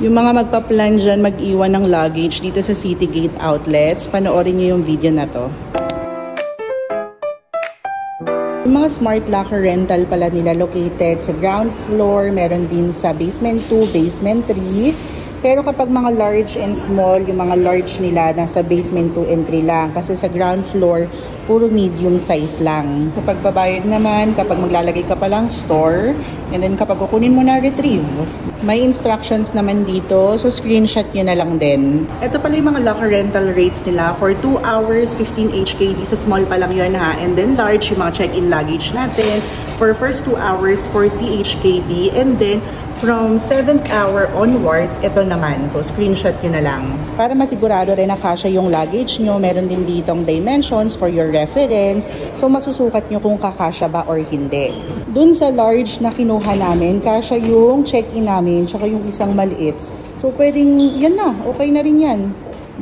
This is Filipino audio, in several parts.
Yung mga magpa-plan dyan mag-iwan ng luggage dito sa Citygate Outlets, panoorin nyo yung video na to. Yung mga smart locker rental pala nila located sa ground floor, meron din sa basement 2, basement 3. Pero kapag mga large and small, yung mga large nila nasa basement 2 and 3 lang. Kasi sa ground floor, puro medium size lang. Kapag babayad naman, kapag maglalagay ka pa lang store, and then kapag kukunin mo na retrieve. May instructions naman dito, so screenshot nyo na lang din. Ito pala yung mga locker rental rates nila for 2 hours, 15 HKD. Sa small pa lang yun ha. And then large, yung mga check-in luggage natin. For first 2 hours, 40 HKD. And then from 7th hour onwards, ito naman. So, screenshot nyo na lang. Para masigurado rin na kasya yung luggage nyo, meron din ditong dimensions for your reference. So, masusukat nyo kung kakasya ba or hindi. Dun sa large na kinuha namin, kasya yung check-in namin, tsaka yung isang maliit. So, pwedeng, yan na. Okay na rin yan.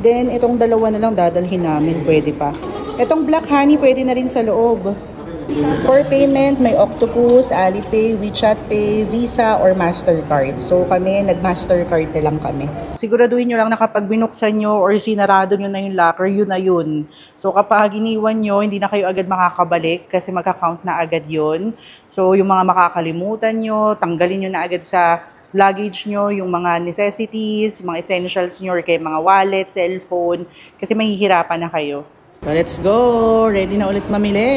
Then, itong dalawa na lang dadalhin namin. Pwede pa. Itong Black Honey, pwede na rin sa loob. For payment, may Octopus, Alipay, WeChat Pay, Visa, or Mastercard. So kami, nag-Mastercard na lang kami. Siguraduhin nyo lang na kapag binuksan nyo or sinarado nyo na yung locker, yun na yun. So kapag iniwan nyo, hindi na kayo agad makakabalik kasi magka-count na agad yun. So yung mga makakalimutan nyo, tanggalin nyo na agad sa luggage nyo, yung mga necessities, mga essentials nyo, or kaya mga wallet, cellphone, kasi mahihirapan na kayo. So let's go! Ready na ulit mamili!